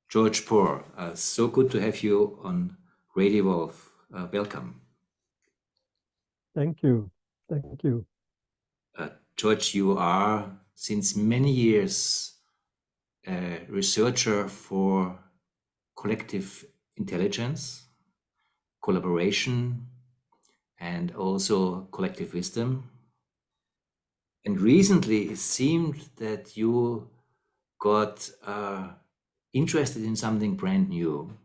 George Pór. So good to have you on Radio Wolf. Welcome. Thank you. Thank you. George, you are since many years a researcher for collective intelligence, collaboration, and also collective wisdom. And recently it seemed that you got interested in something brand new,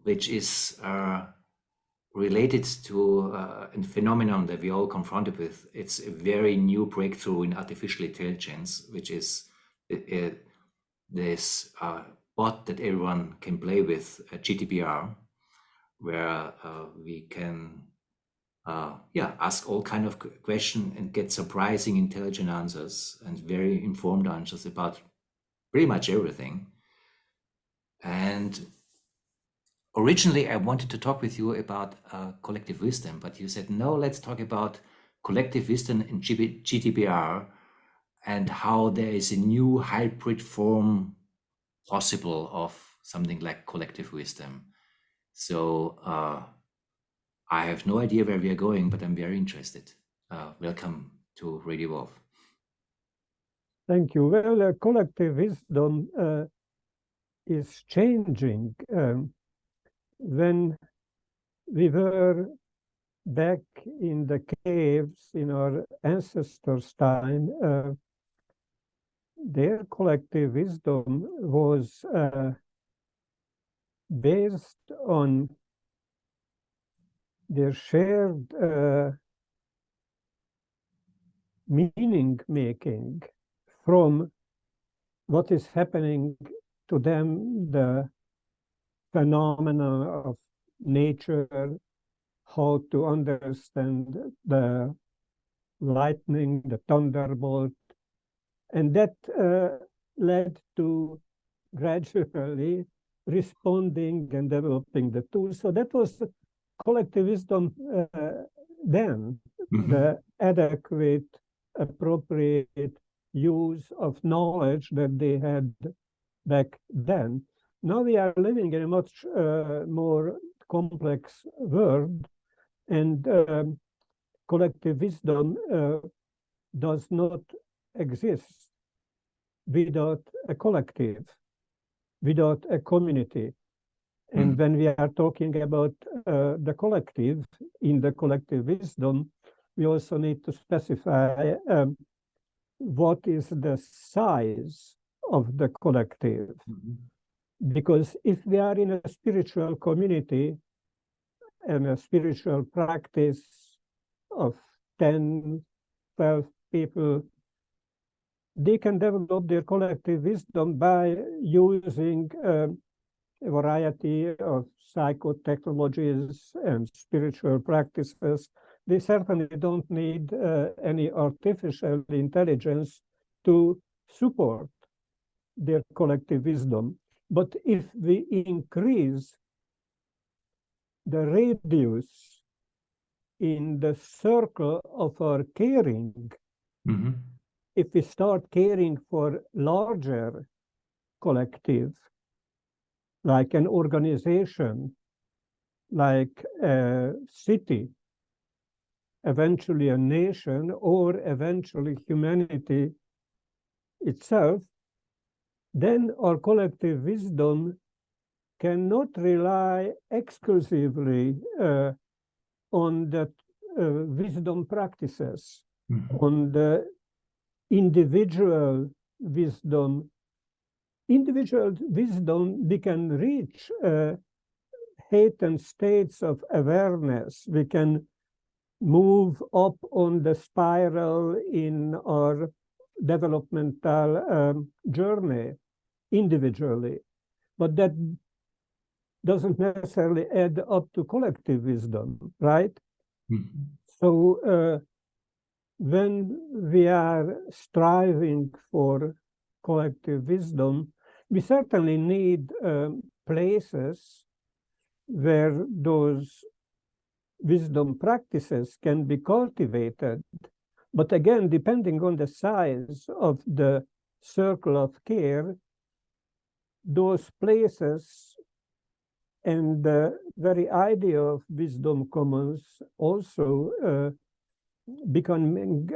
which is related to a phenomenon that we all confronted with. It's a very new breakthrough in artificial intelligence, which is this bot that everyone can play with, GDPR, where we can ask all kind of questions and get surprising intelligent answers and very informed answers about pretty much everything. And originally, I wanted to talk with you about collective wisdom, but you said, no, let's talk about collective wisdom in GDPR and how there is a new hybrid form possible of something like collective wisdom. So I have no idea where we are going, but I'm very interested. Welcome to Radio Wolf. Thank you. Well, collective wisdom is changing. When we were back in the caves in our ancestors' time, their collective wisdom was based on their shared meaning making from what is happening to them, the phenomena of nature, how to understand the lightning, the thunderbolt, and that led to gradually responding and developing the tools. So that was collective wisdom then, the adequate, appropriate use of knowledge that they had back then. Now we are living in a much more complex world, and collective wisdom does not exist without a collective, without a community. And when we are talking about the collective, in the collective wisdom, we also need to specify what is the size of the collective. Because if we are in a spiritual community and a spiritual practice of 10, 12 people, they can develop their collective wisdom by using a variety of psychotechnologies and spiritual practices. They certainly don't need any artificial intelligence to support their collective wisdom. But if we increase the radius in the circle of our caring, if we start caring for larger collective, like an organization, like a city, eventually a nation, or eventually humanity itself, then our collective wisdom cannot rely exclusively on the wisdom practices, on the individual wisdom. Individual wisdom, we can reach heightened states of awareness. We can move up on the spiral in our developmental journey individually, but that doesn't necessarily add up to collective wisdom, right? So when we are striving for collective wisdom, we certainly need places where those wisdom practices can be cultivated. But again, depending on the size of the circle of care, those places and the very idea of wisdom commons also becoming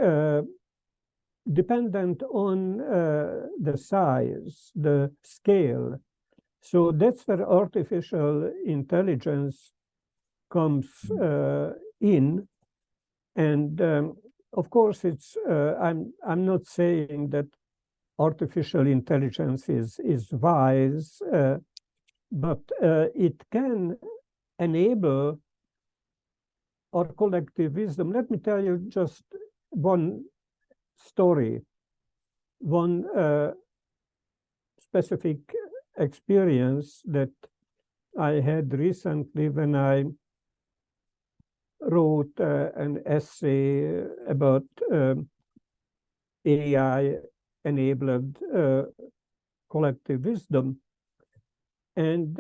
dependent on the size, the scale. So that's where artificial intelligence comes in. And of course, it's I'm not saying that artificial intelligence is wise, but it can enable our collective wisdom. Let me tell you just one story, one specific experience that I had recently when I wrote an essay about AI-enabled collective wisdom. And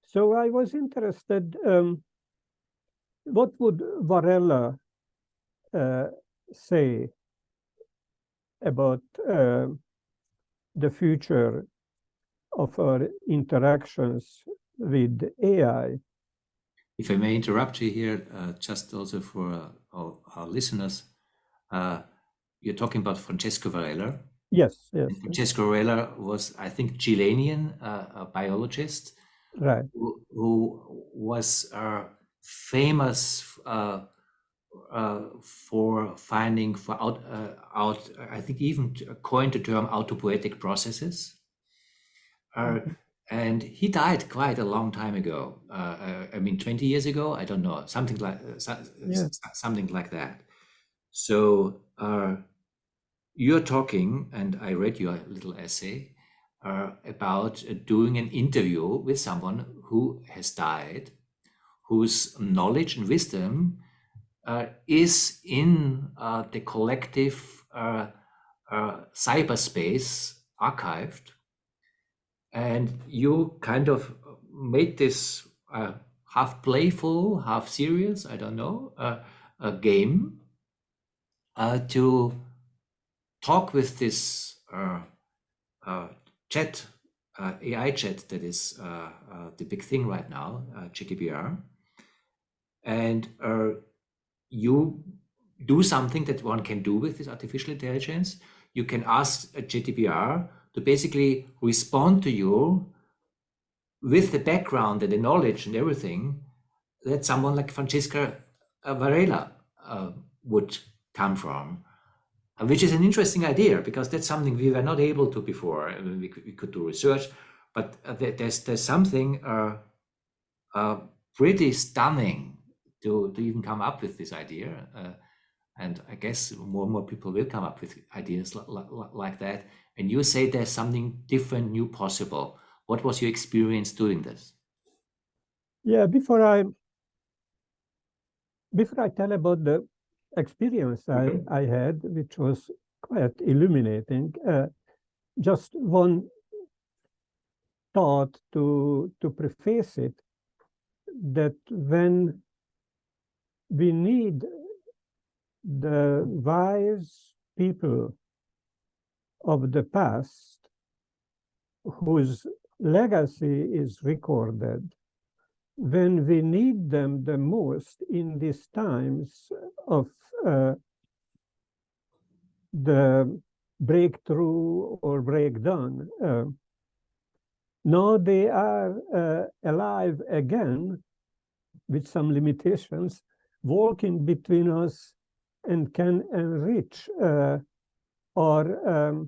so I was interested, what would Varela say about the future of our interactions with AI? If I may interrupt you here, just also for our listeners, you're talking about Francesco Varela. Yes, yes. And Francesco Varela was, I think, Chilean, a biologist, right, who was famous for finding out. I think even coined the term autopoietic processes. And he died quite a long time ago. I mean, 20 years ago. I don't know, something like something like that. So you're talking, and I read your little essay about doing an interview with someone who has died, whose knowledge and wisdom is in the collective cyberspace archived. And you kind of made this half playful, half serious, I don't know, a game to talk with this chat, AI chat that is the big thing right now, GDPR. And you do something that one can do with this artificial intelligence. You can ask a GDPR to basically respond to you with the background and the knowledge and everything that someone like Francesca Varela would come from, which is an interesting idea because that's something we were not able to before. I mean, we could do research, but there's something pretty stunning to even come up with this idea. And I guess more and more people will come up with ideas like that. And you say there's something different, new possible. What was your experience doing this? Yeah, before I tell about the experience I had, which was quite illuminating, just one thought to preface it, that when we need the wise people of the past whose legacy is recorded, when we need them the most in these times of the breakthrough or breakdown, now they are alive again with some limitations, walking between us and can enrich our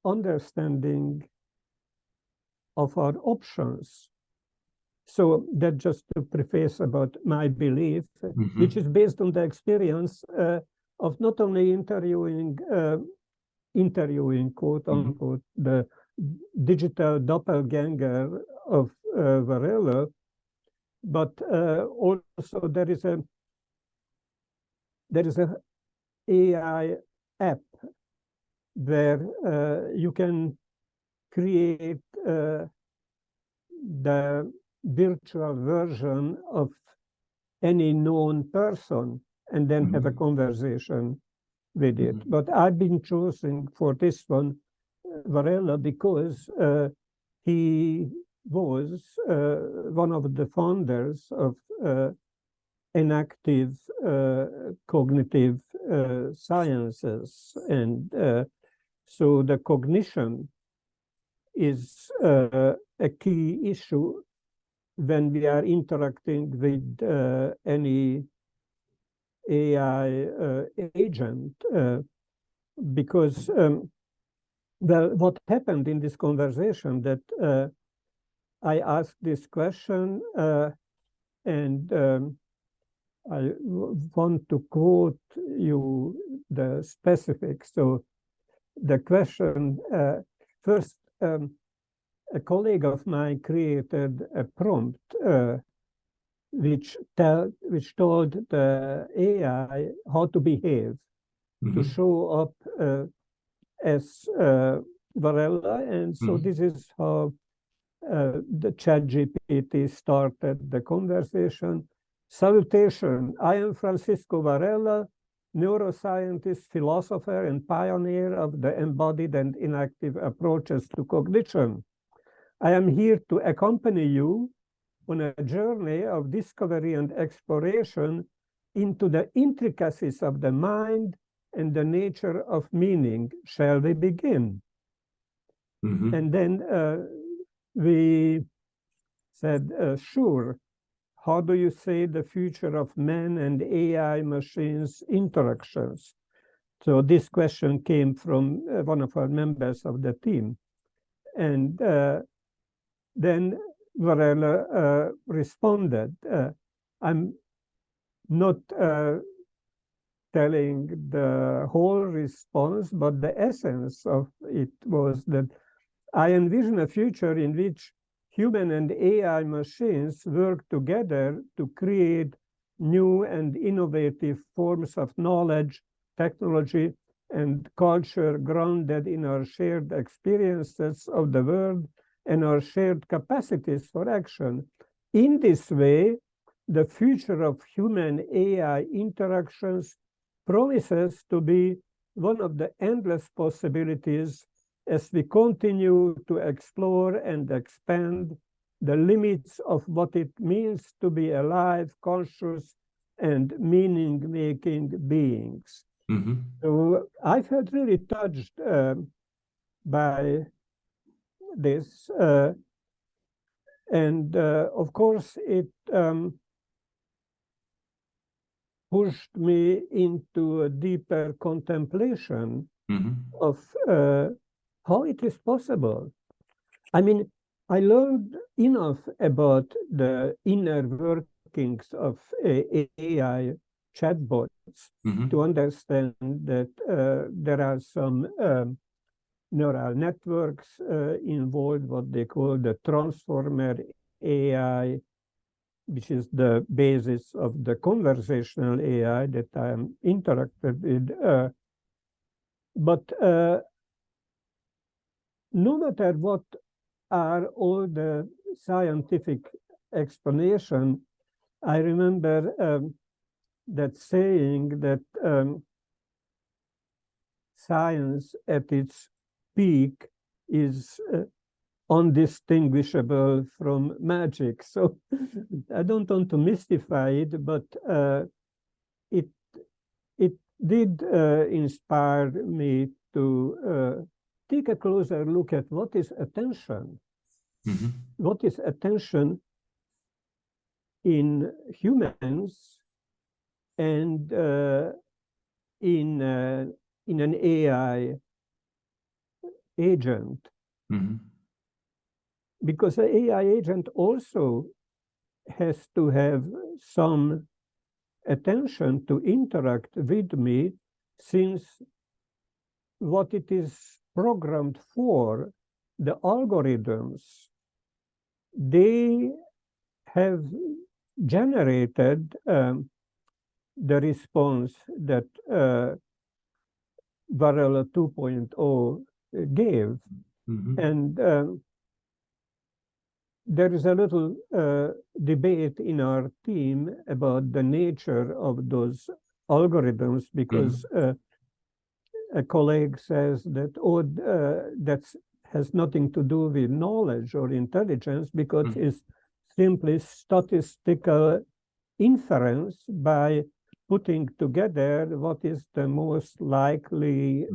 understanding of our options. So that just to preface about my belief, which is based on the experience of not only interviewing, quote unquote, the digital doppelganger of Varela, but also there is a AI app where you can create the virtual version of any known person and then have a conversation with it. But I've been choosing for this one Varela because he was one of the founders of enactive cognitive sciences. And so the cognition is a key issue when we are interacting with any AI agent, because well, what happened in this conversation that I asked this question and I want to quote you the specifics. So the question, first, a colleague of mine created a prompt which told the AI how to behave, to show up as Varela. And so this is how the ChatGPT started the conversation. Salutation, I am Francisco Varela, neuroscientist, philosopher, and pioneer of the embodied and inactive approaches to cognition. I am here to accompany you on a journey of discovery and exploration into the intricacies of the mind and the nature of meaning. Shall we begin? And then we said, sure. How do you say the future of man and AI machines interactions? So this question came from one of our members of the team. And then Varela responded, I'm not telling the whole response, but the essence of it was that I envision a future in which human and AI machines work together to create new and innovative forms of knowledge, technology, and culture grounded in our shared experiences of the world and our shared capacities for action. In this way, the future of human-AI interactions promises to be one of the endless possibilities as we continue to explore and expand the limits of what it means to be alive, conscious, and meaning-making beings. So I felt really touched by this. And of course, it pushed me into a deeper contemplation of how it is possible. I mean, I learned enough about the inner workings of AI chatbots to understand that there are some neural networks involved, what they call the transformer AI, which is the basis of the conversational AI that I am interacted with. But no matter what are all the scientific explanation, I remember that saying that science at its peak is undistinguishable from magic. So I don't want to mystify it, but it did inspire me to take a closer look at what is attention. What is attention in humans and in an AI agent. Because an AI agent also has to have some attention to interact with me, since what it is programmed for, the algorithms, they have generated the response that Varela 2.0 gave. And there is a little debate in our team about the nature of those algorithms, because a colleague says that, oh, that's has nothing to do with knowledge or intelligence, because it's simply statistical inference by putting together what is the most likely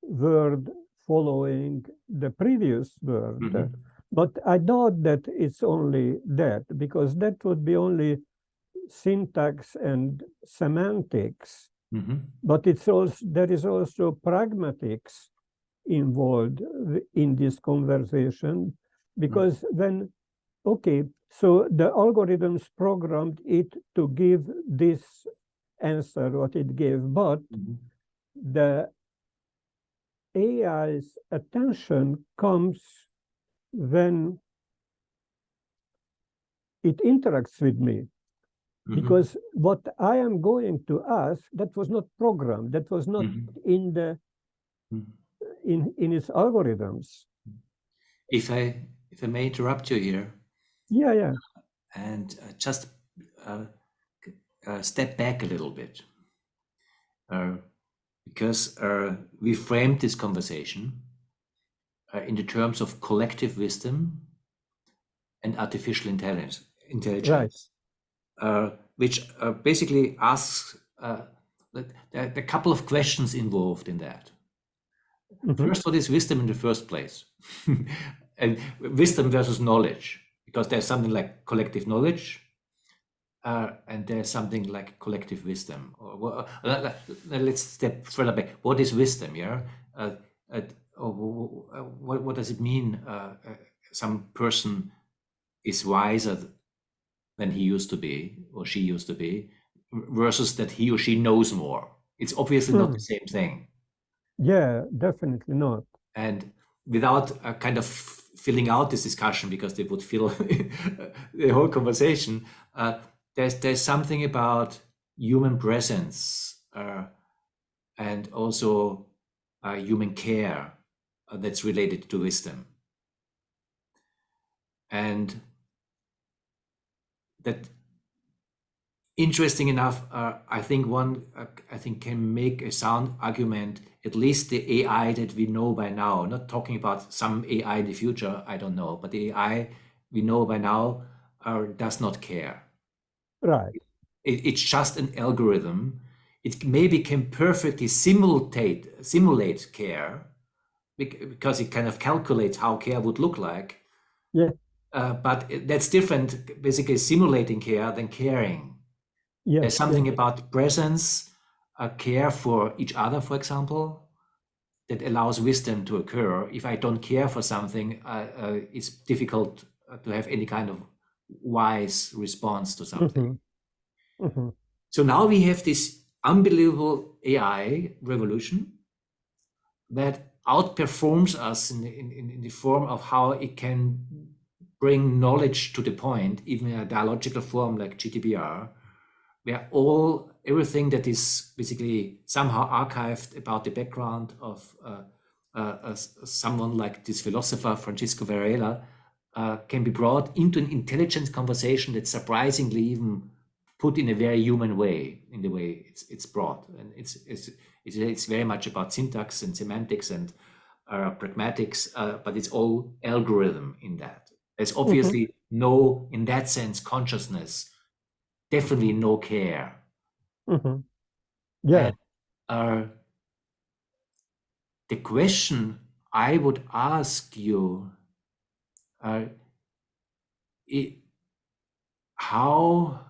word following the previous word. But I doubt that it's only that, because that would be only syntax and semantics. But it's also, there is also pragmatics involved in this conversation, because when, okay, so the algorithms programmed it to give this answer, what it gave, but the AI's attention comes when it interacts with me. Because what I am going to ask, that was not programmed, that was not in the in its algorithms. If I may interrupt you here. Yeah. And just step back a little bit, because we framed this conversation in the terms of collective wisdom and artificial intelligence, Right. Which basically asks there are a couple of questions involved in that. First, what is wisdom in the first place? And wisdom versus knowledge, because there's something like collective knowledge, and there's something like collective wisdom. Let's step further back. What is wisdom? Yeah, what does it mean? Some person is wiser than he used to be or she used to be, versus that he or she knows more. It's obviously not the same thing. Yeah, definitely not. And without kind of filling out this discussion, because they would fill the whole conversation, there's something about human presence and also human care that's related to wisdom. And that, interesting enough, I think one can make a sound argument, at least the AI that we know by now, not talking about some AI in the future, I don't know, but the AI we know by now does not care. Right. It's just an algorithm. It maybe can perfectly simulate care, because it kind of calculates how care would look like. Yeah. But that's different, basically simulating care than caring. Yes, There's something about presence, care for each other, for example, that allows wisdom to occur. If I don't care for something, it's difficult to have any kind of wise response to something. So now we have this unbelievable AI revolution that outperforms us in the form of how it can bring knowledge to the point, even in a dialogical form like GDPR, where everything that is basically somehow archived about the background of someone like this philosopher Francisco Varela can be brought into an intelligence conversation that's surprisingly even put in a very human way, in the way it's brought. And it's very much about syntax and semantics and pragmatics, but it's all algorithm in that. There's obviously no, in that sense, consciousness, definitely no care. Yeah. And the question I would ask you, how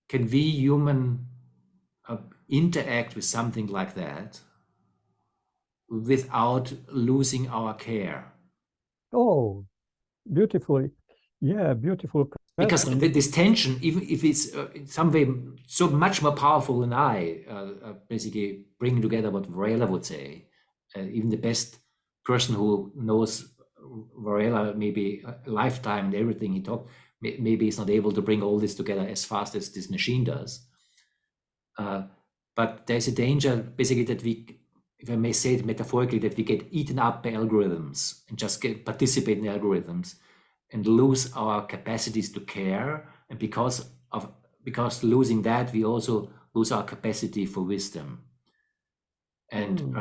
can we human interact with something like that without losing our care? Oh, beautifully. Yeah, beautiful question. Because this tension, even if it's in some way so much more powerful than I, basically bringing together what Varela would say, even the best person who knows Varela, maybe a lifetime and everything he taught, maybe is not able to bring all this together as fast as this machine does. But there's a danger, basically, that we, if I may say it metaphorically, that we get eaten up by algorithms and just participate in the algorithms and lose our capacities to care. And because losing that, we also lose our capacity for wisdom. And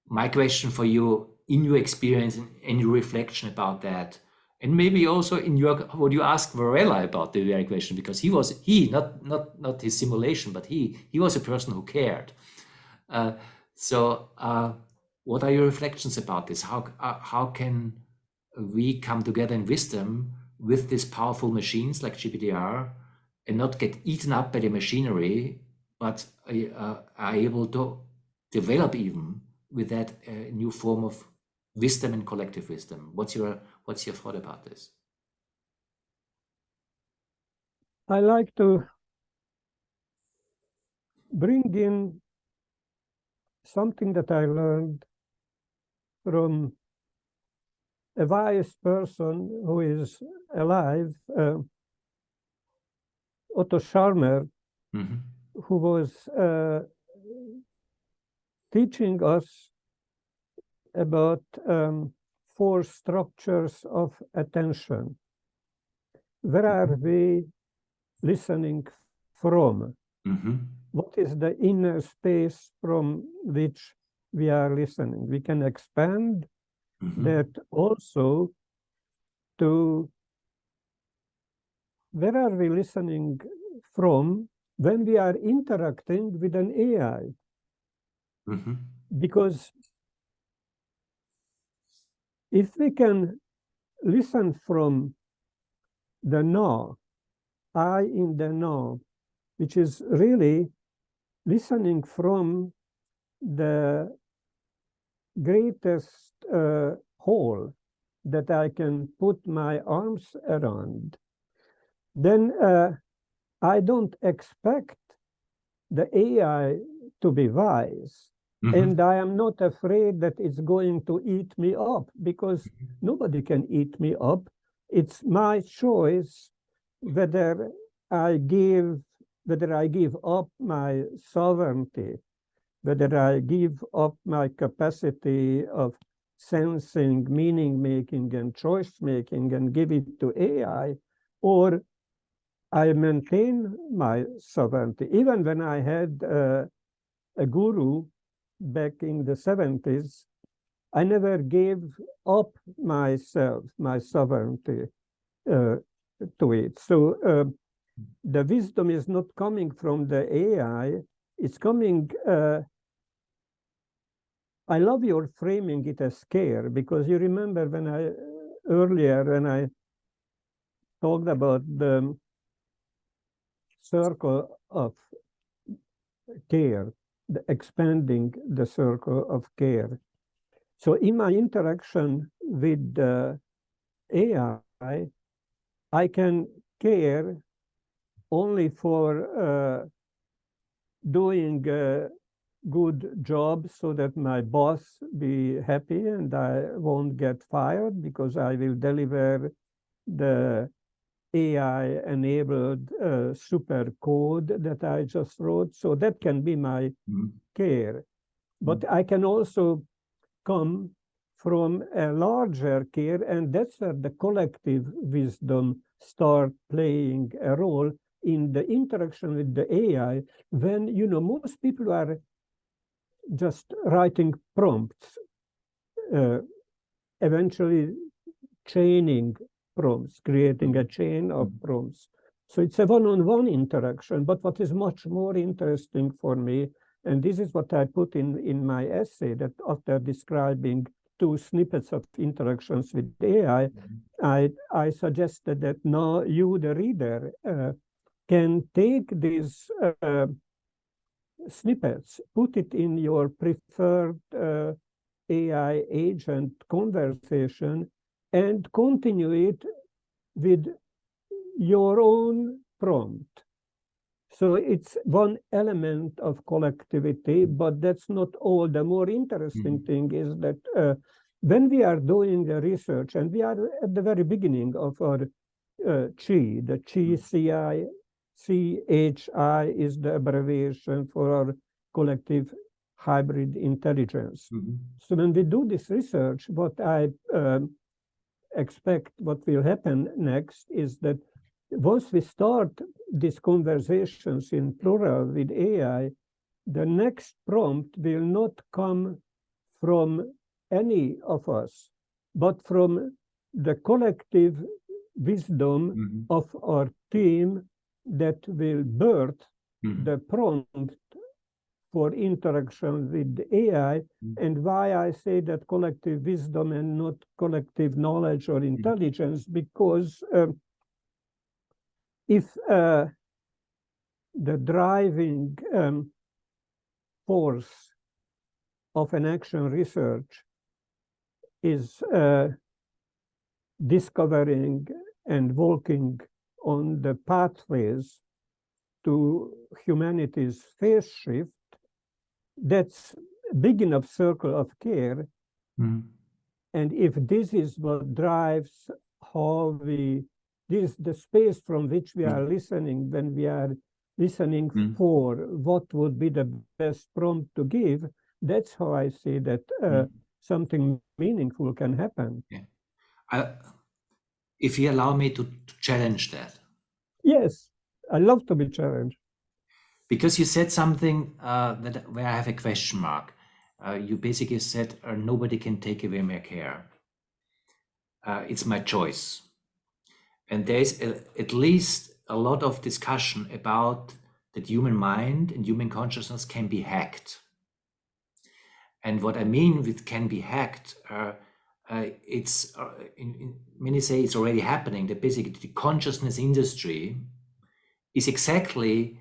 my question for you, in your experience, in your reflection about that, and maybe also in your what you asked Varela about the very question, because not his simulation, but he was a person who cared. So what are your reflections about this? How can we come together in wisdom with these powerful machines like GPTR and not get eaten up by the machinery, but are able to develop even with that new form of wisdom and collective wisdom? What's your thought about this? I like to bring in something that I learned from a wise person who is alive, Otto Scharmer, who was teaching us about 4 structures of attention. Where are we listening from? What is the inner space from which we are listening? We can expand that also to where are we listening from when we are interacting with an AI? Because if we can listen from the now, I in the now, which is really listening from the greatest whole that I can put my arms around, then I don't expect the AI to be wise. And I am not afraid that it's going to eat me up, because nobody can eat me up. It's my choice whether I give up my sovereignty, whether I give up my capacity of sensing, meaning making, and choice making and give it to AI, or I maintain my sovereignty. Even when I had a guru back in the 70s, I never gave up myself, my sovereignty to it. So the wisdom is not coming from the AI, it's coming, I love your framing it as care, because you remember earlier when I talked about the circle of care, expanding the circle of care. So in my interaction with the AI, I can care only for doing a good job so that my boss be happy and I won't get fired, because I will deliver the AI-enabled super code that I just wrote. So that can be my care. But I can also come from a larger care, and that's where the collective wisdom start playing a role in the interaction with the AI, when, most people are just writing prompts, eventually chaining prompts, creating a chain of prompts. So it's a one-on-one interaction. But what is much more interesting for me, and this is what I put in my essay, that after describing 2 snippets of interactions with AI, I suggested that now you, the reader, can take these snippets, put it in your preferred AI agent conversation, and continue it with your own prompt. So it's one element of collectivity, but that's not all. The more interesting thing is that when we are doing the research, and we are at the very beginning of our CHI, the CHI is the abbreviation for our collective hybrid intelligence. So when we do this research, what I expect what will happen next is that once we start these conversations in plural with AI, the next prompt will not come from any of us, but from the collective wisdom of our team that will birth the prompt for interaction with the AI. And why I say that collective wisdom and not collective knowledge or intelligence, because if the driving force of an action research is discovering and walking on the pathways to humanity's phase shift, that's a big enough circle of care. And if this is what drives how this is the space from which we are listening, when we are listening for what would be the best prompt to give, that's how I see that something meaningful can happen. Yeah. If you allow me to challenge that. Yes, I love to be challenged. Because you said something where I have a question mark. You basically said, nobody can take away my care. It's my choice. And there's at least a lot of discussion about that human mind and human consciousness can be hacked. And what I mean with can be hacked, it's many say it's already happening. That basically the consciousness industry is exactly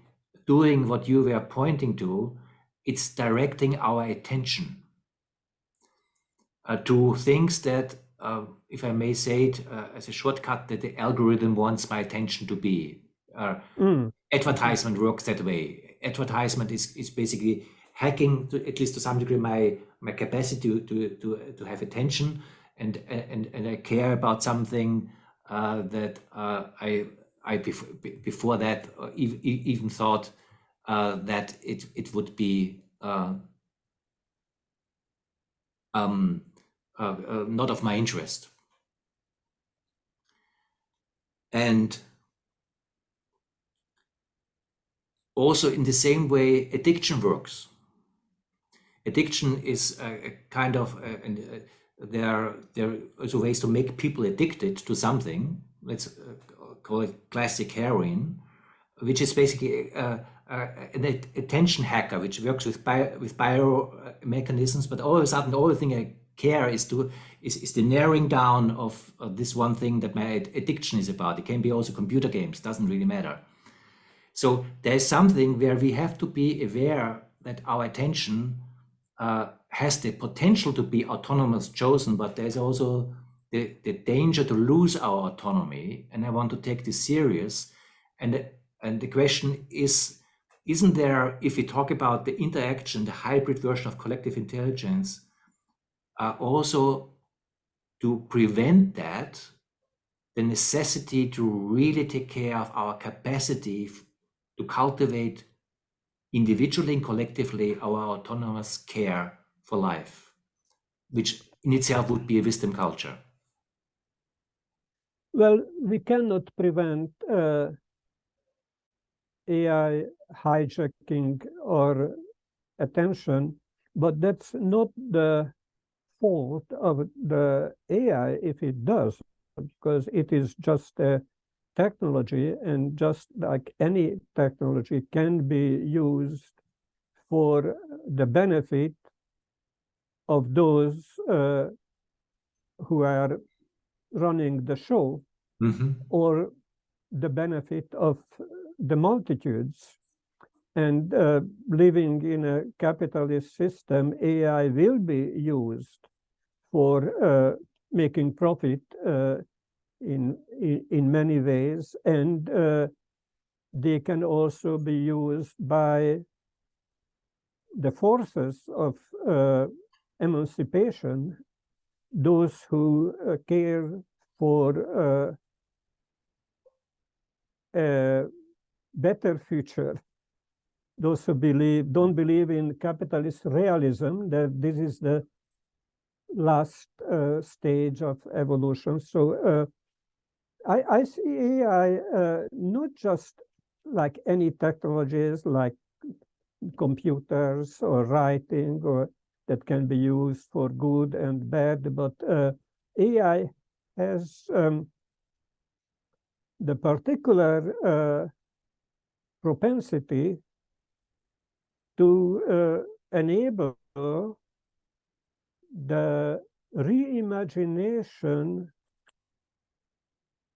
doing what you were pointing to. It's directing our attention to things that, if I may say it as a shortcut, that the algorithm wants my attention to be. Advertisement works that way. Advertisement is basically hacking, at least to some degree, my capacity to have attention, and I care about something that I before that even thought that it would be not of my interest. And also in the same way, addiction works. Addiction is a kind of, there are also ways to make people addicted to something. Let's call it classic heroin, which is basically an attention hacker, which works with biomechanisms, but all of a sudden, the only thing I care is the narrowing down of this one thing that my addiction is about. It can be also computer games, doesn't really matter. So there's something where we have to be aware that our attention has the potential to be autonomous chosen, but there's also the danger to lose our autonomy. And I want to take this serious. And the question is, isn't there, if we talk about the interaction, the hybrid version of collective intelligence, also to prevent that, the necessity to really take care of our capacity to cultivate individually and collectively our autonomous care for life, which in itself would be a wisdom culture? Well, we cannot prevent AI hijacking our attention, but that's not the fault of the AI if it does, because it is just a technology, and just like any technology can be used for the benefit of those who are running the show, or the benefit of the multitudes. And living in a capitalist system, AI will be used for making profit in many ways, and they can also be used by the forces of emancipation, those who care for a better future, those who don't believe in capitalist realism, that this is the last stage of evolution. So I see AI not just like any technologies like computers or writing, that can be used for good and bad, but AI has the particular propensity to enable the reimagination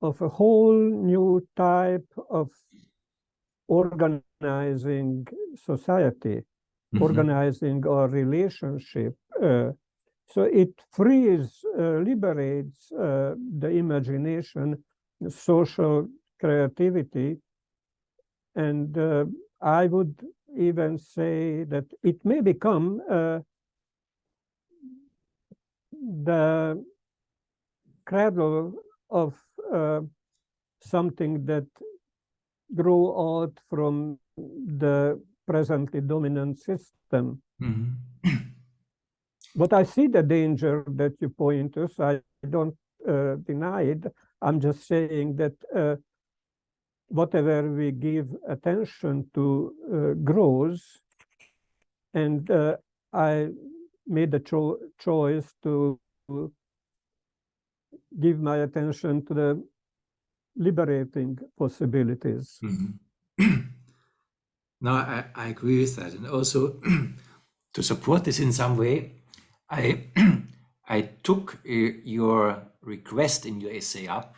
of a whole new type of organizing society, organizing our relationship. So it frees, liberates the imagination, social creativity, and I would even say that it may become the cradle of something that grew out from the presently dominant system. But I see the danger that you point us. I don't deny it. I'm just saying that whatever we give attention to grows. And I made the choice to give my attention to the liberating possibilities. No, I agree with that. And also to support this in some way, I took your request in your essay up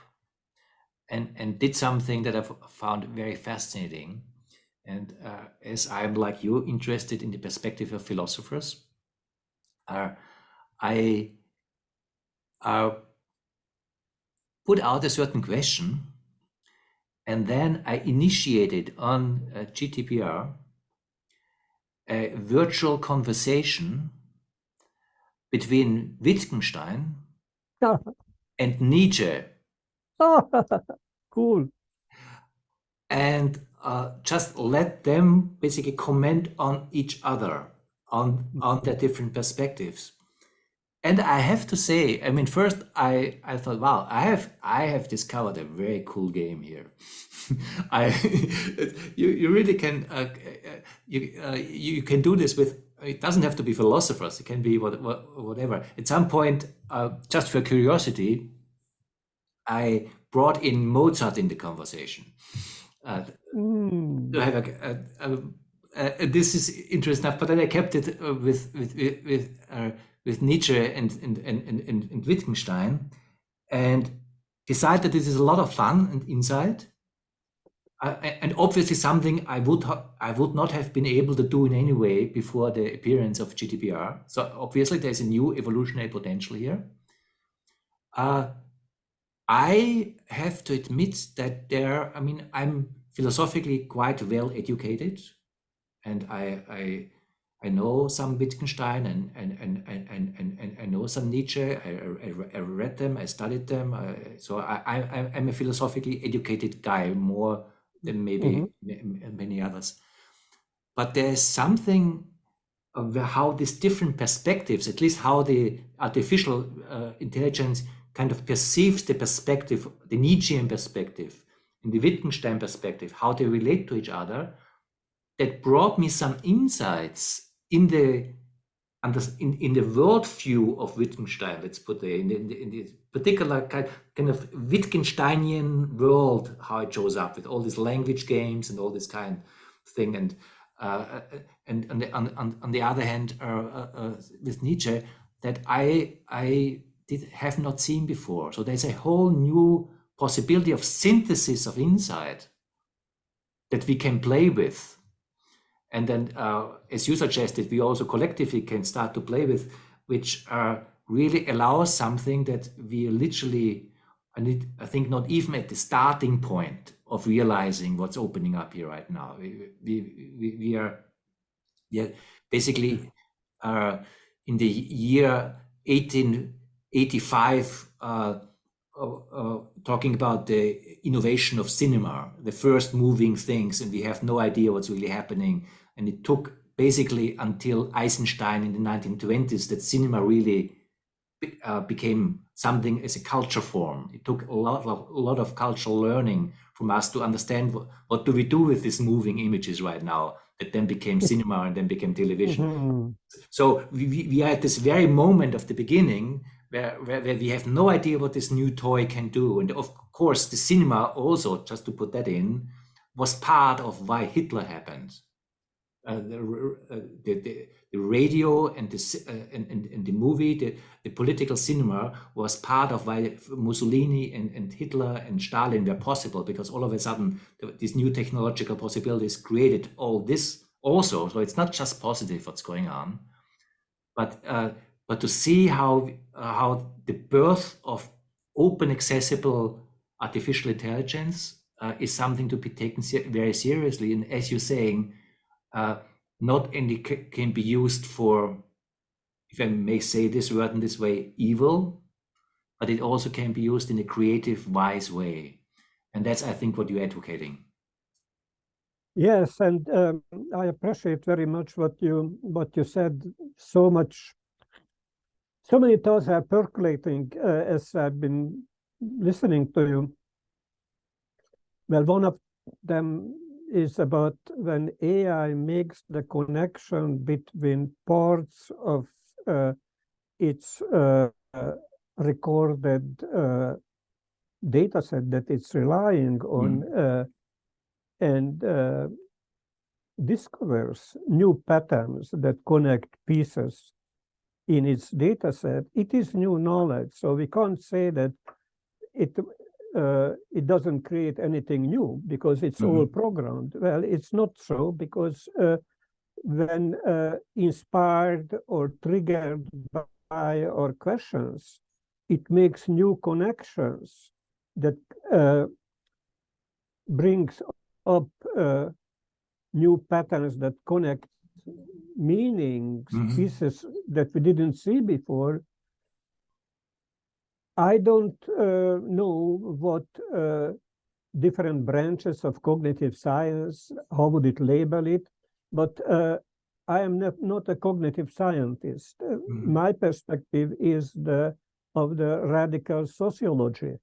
and did something that I found very fascinating. And as I'm like you, interested in the perspective of philosophers, I put out a certain question, and then I initiated on GDPR a virtual conversation between Wittgenstein and Nietzsche. Cool. And just let them basically comment on each other, on their different perspectives. And I have to say, I mean, first I thought, wow, I have discovered a very cool game here. You really can you can do this with. It doesn't have to be philosophers. It can be whatever. At some point, just for curiosity, I brought in Mozart in the conversation. To have this is interesting enough, but then I kept it with Nietzsche and Wittgenstein, and decided that this is a lot of fun and insight, and obviously something I would not have been able to do in any way before the appearance of GDPR. So obviously there's a new evolutionary potential here. I have to admit that I'm philosophically quite well educated, and I know some Wittgenstein and I know some Nietzsche. I read them, I studied them. So I'm a philosophically educated guy, more than maybe many others. But there's something of how these different perspectives, at least how the artificial intelligence kind of perceives the perspective, the Nietzschean perspective and the Wittgenstein perspective, how they relate to each other, that brought me some insights in the worldview of Wittgenstein, let's put it, in the particular kind of Wittgensteinian world, how it shows up with all these language games and all this kind of thing. And on the other hand, with Nietzsche, that I have not seen before. So there's a whole new possibility of synthesis of insight that we can play with. And then, as you suggested, we also collectively can start to play with, which really allows something that we literally, I think, not even at the starting point of realizing what's opening up here right now. We are basically in the year 1885, talking about the innovation of cinema, the first moving things, and we have no idea what's really happening. And it took basically until Eisenstein in the 1920s that cinema really became something as a culture form. It took a lot of cultural learning from us to understand what do we do with these moving images right now It then became cinema and then became television. Mm-hmm. So we are at this very moment of the beginning where we have no idea what this new toy can do. And of course, the cinema also, just to put that in, was part of why Hitler happened. The radio and the movie, the political cinema was part of why Mussolini and Hitler and Stalin were possible, because all of a sudden these new technological possibilities created all this also. So it's not just positive what's going on, but to see how the birth of open, accessible artificial intelligence is something to be taken very seriously. And as you're saying, not only can be used for, if I may say this word in this way, evil, but it also can be used in a creative, wise way. And that's, I think, what you're advocating. Yes, and I appreciate very much what you said. So many thoughts are percolating as I've been listening to you. Well, one of them is about when AI makes the connection between parts of its recorded data set that it's relying on, and discovers new patterns that connect pieces in its data set. It is new knowledge, so we can't say that it doesn't create anything new because it's all programmed. Well, it's not so, because when inspired or triggered by our questions, it makes new connections that brings up new patterns that connect meanings, pieces that we didn't see before. I don't know what different branches of cognitive science, how would it label it, but I am not a cognitive scientist. My perspective is of the radical sociology,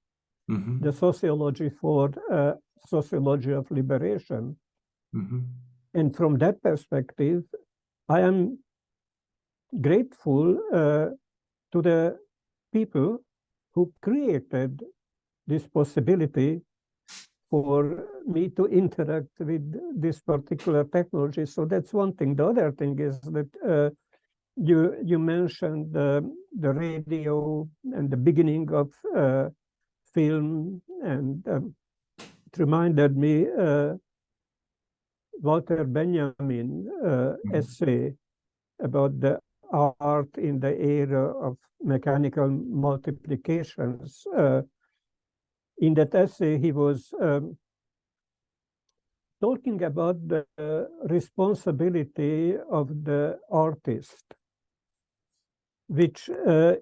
the sociology for sociology of liberation. And from that perspective, I am grateful to the people who created this possibility for me to interact with this particular technology. So that's one thing. The other thing is that you mentioned the radio and the beginning of film, and it reminded me Walter Benjamin essay about the art in the era of mechanical multiplications. In that essay, he was talking about the responsibility of the artist, which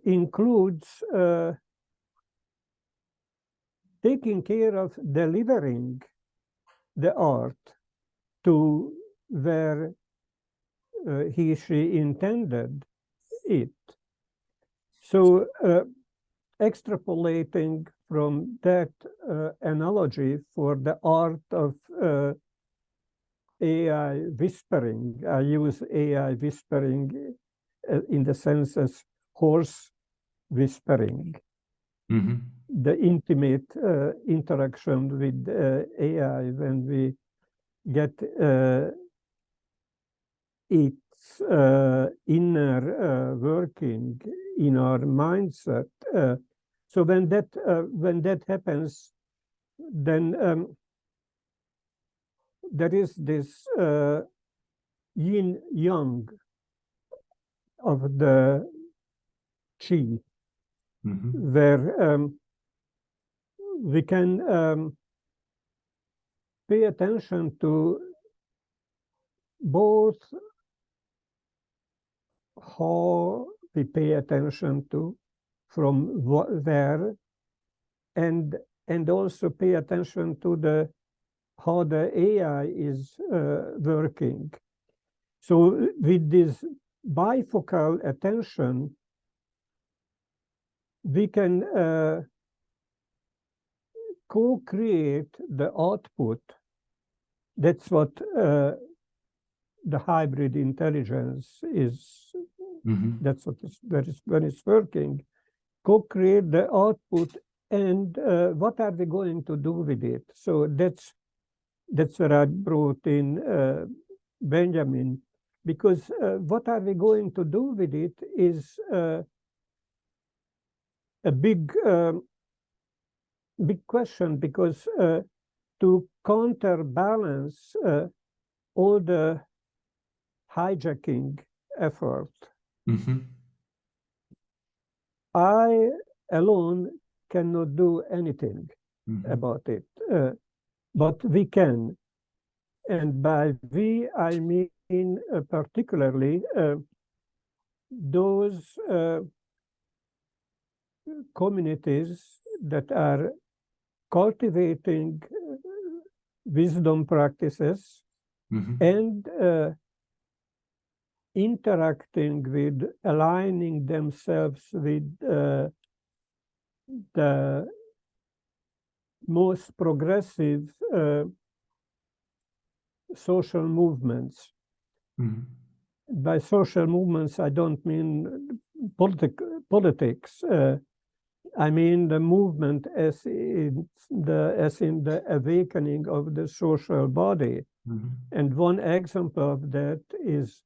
includes taking care of delivering the art to where she intended it. So extrapolating from that analogy for the art of AI whispering, I use AI whispering in the sense as horse whispering, the intimate interaction with AI when we get its inner working in our mindset. So when that happens, then there is this yin-yang of the qi, where we can pay attention to both how we pay attention to from where, and also pay attention to how the AI is working. So with this bifocal attention, we can co-create the output. That's what the hybrid intelligence is, that's what is, when it's working, co-create the output, and what are we going to do with it? So that's where I brought in Benjamin, because what are we going to do with it is a big question, because to counterbalance all the hijacking effort, I alone cannot do anything about it, but we can. And by we, I mean particularly those communities that are cultivating wisdom practices and interacting with, aligning themselves with the most progressive social movements. By social movements, I don't mean politics. I mean the movement as in the awakening of the social body. And one example of that is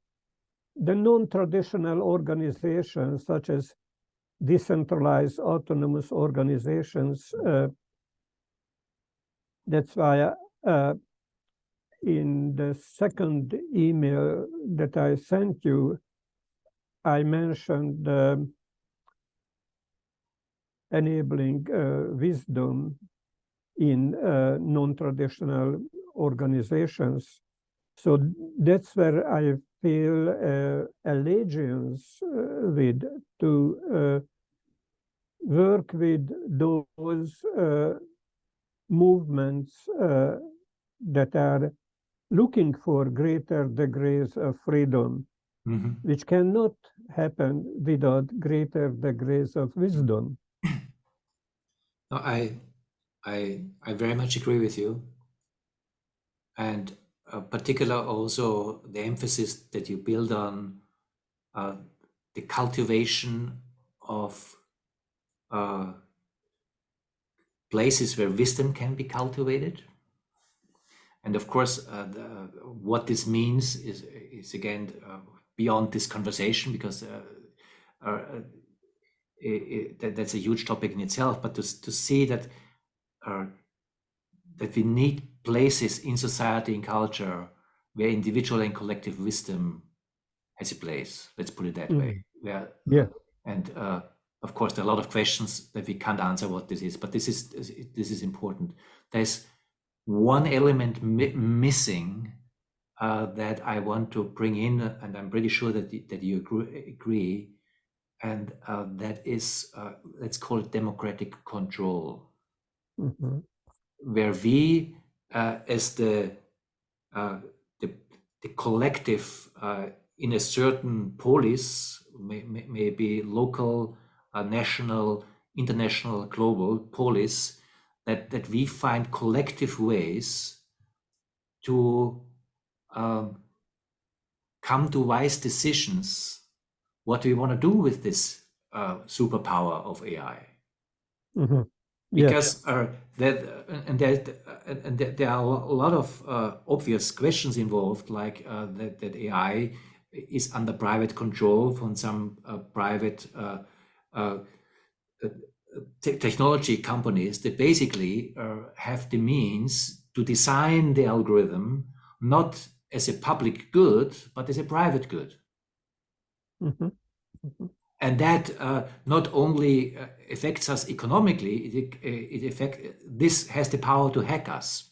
the non-traditional organizations, such as decentralized autonomous organizations. That's why in the second email that I sent you, I mentioned enabling wisdom in non-traditional organizations. So that's where I feel allegiance with, to work with those movements that are looking for greater degrees of freedom, which cannot happen without greater degrees of wisdom. No, I very much agree with you, and particular also the emphasis that you build on the cultivation of places where wisdom can be cultivated. And of course, what this means is again beyond this conversation, because that's a huge topic in itself. But to see that that we need places in society and culture where individual and collective wisdom has a place. Let's put it that way. Where, and of course, there are a lot of questions that we can't answer what this is, but this is important. There's one element missing that I want to bring in, and I'm pretty sure that you agree, and that is, let's call it democratic control, where we, as the collective in a certain polis, maybe local, national, international, global polis, that we find collective ways to come to wise decisions what we want to do with this superpower of AI. Because there are a lot of obvious questions involved, like that AI is under private control from some private technology companies that basically have the means to design the algorithm not as a public good, but as a private good. And that not only affects us economically, this has the power to hack us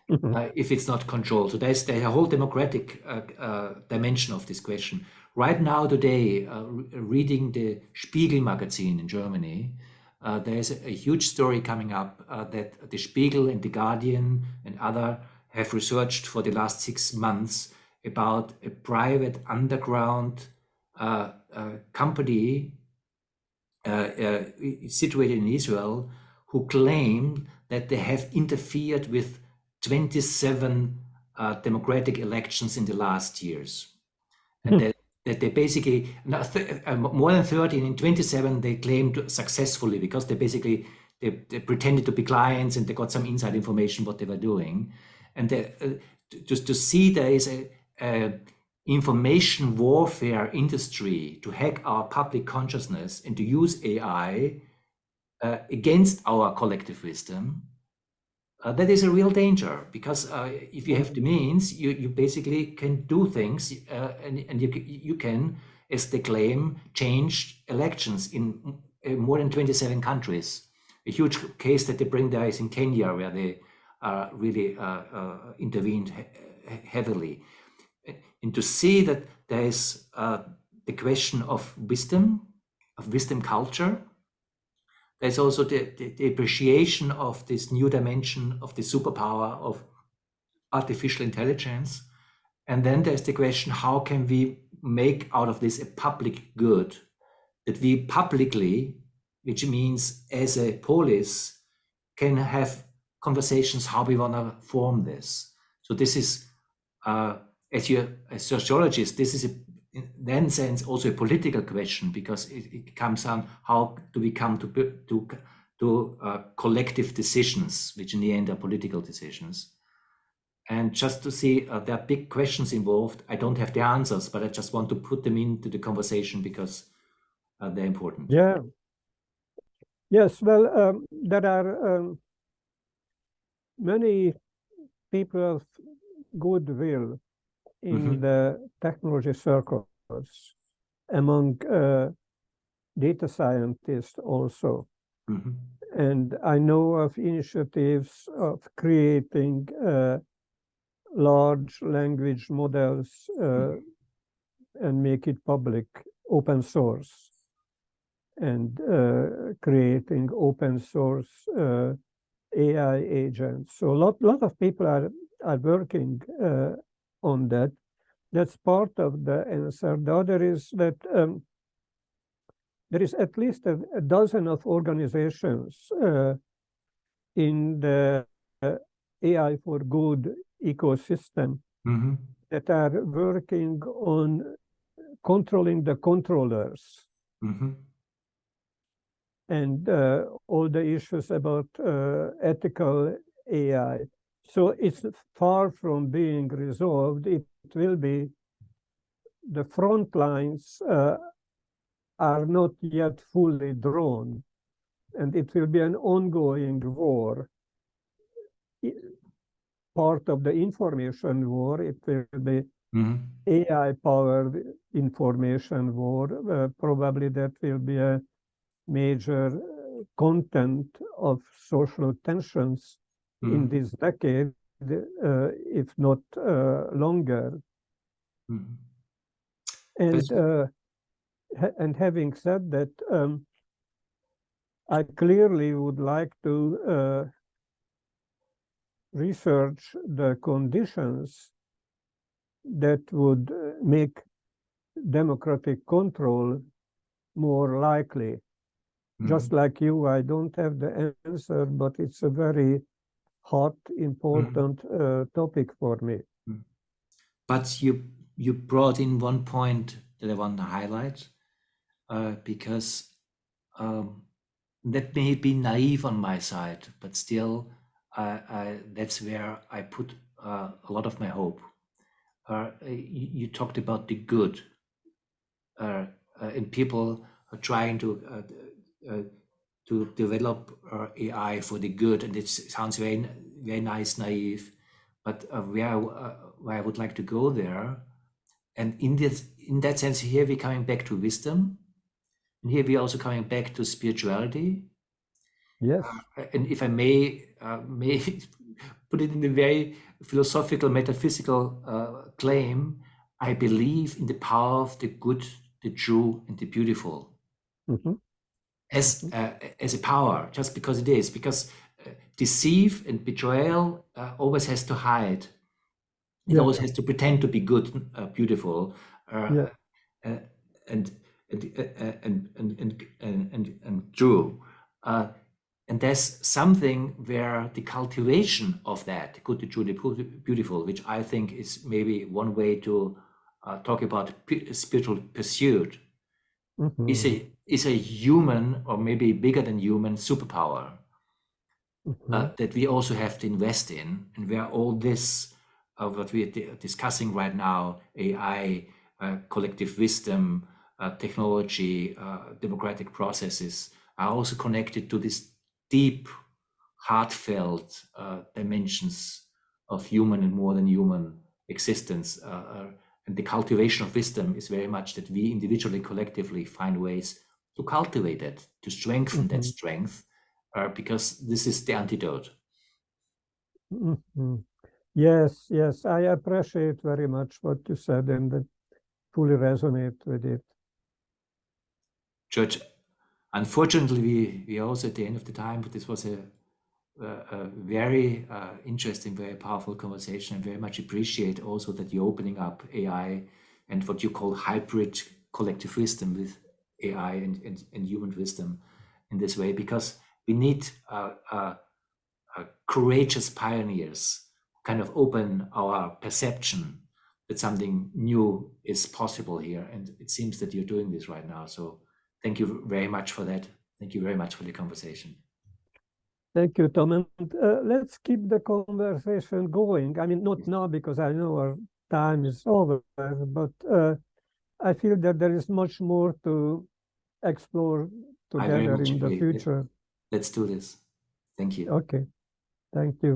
if it's not controlled. So there's a whole democratic dimension of this question. Right now, today, reading the Spiegel magazine in Germany, there's a huge story coming up that the Spiegel and the Guardian and other have researched for the last 6 months about a private underground company situated in Israel who claim that they have interfered with 27 democratic elections in the last years. And that they basically, more than 30, and in 27, they claimed successfully, because they basically, they pretended to be clients and they got some inside information what they were doing. And just to see there is a information warfare industry to hack our public consciousness and to use AI against our collective wisdom, that is a real danger, because if you have the means, you basically can do things, and you can, as they claim, change elections in more than 27 countries. A huge case that they bring there is in Kenya, where they really intervened heavily. And to see that there is the question of wisdom culture. There's also the appreciation of this new dimension of the superpower of artificial intelligence. And then there's the question, how can we make out of this a public good, that we publicly, which means as a polis, can have conversations how we want to form this. So this is, as a sociologist, this is in that sense also a political question, because it comes on how do we come to collective decisions, which in the end are political decisions. And just to see there are big questions involved. I don't have the answers, but I just want to put them into the conversation because they're important. Yeah. Yes, well, there are many people of goodwill in the technology circles, among data scientists also. And I know of initiatives of creating large language models and make it public, open source, and creating open source AI agents. So a lot of people are working on that. That's part of the answer. The other is that there is at least a dozen of organizations in the AI for good ecosystem that are working on controlling the controllers and all the issues about ethical AI. So it's far from being resolved. It will be, the front lines are not yet fully drawn, and it will be an ongoing war. Part of the information war, it will be AI-powered information war. Probably that will be a major content of social tensions in this decade, if not longer. And having said that, I clearly would like to research the conditions that would make democratic control more likely. Just like you, I don't have the answer, but it's a very hot, important topic for me. But you brought in one point that I want to highlight, because that may be naive on my side, but still, that's where I put a lot of my hope. You talked about the good, and people are trying to develop AI for the good, and it sounds very, very nice, naive. But where I would like to go there, and in that sense, here we're coming back to wisdom, and here we're also coming back to spirituality. Yes. And if I may put it in a very philosophical, metaphysical claim, I believe in the power of the good, the true, and the beautiful. As a power, just because it is, because deceive and betrayal always has to hide. It always has to pretend to be good, beautiful, and true. And there's something where the cultivation of that could be truly beautiful, which I think is maybe one way to talk about spiritual pursuit, is a human, or maybe bigger than human, superpower that we also have to invest in, and where all this, what we are discussing right now, AI, collective wisdom, technology, democratic processes, are also connected to this deep, heartfelt dimensions of human and more than human existence. And the cultivation of wisdom is very much that we individually, collectively find ways to cultivate it, to strengthen that strength, because this is the antidote. Yes, yes, I appreciate very much what you said and fully resonate with it. George, unfortunately, we are also at the end of the time, but this was a very interesting, very powerful conversation. I very much appreciate also that you're opening up AI and what you call hybrid collective wisdom with AI and human wisdom in this way, because we need courageous pioneers who kind of open our perception that something new is possible here. And it seems that you're doing this right now. So thank you very much for that. Thank you very much for the conversation. Thank you, Tom. And let's keep the conversation going. I mean, not now, because I know our time is over, but I feel that there is much more to explore together in the future. Let's do this. Thank you. Okay. Thank you.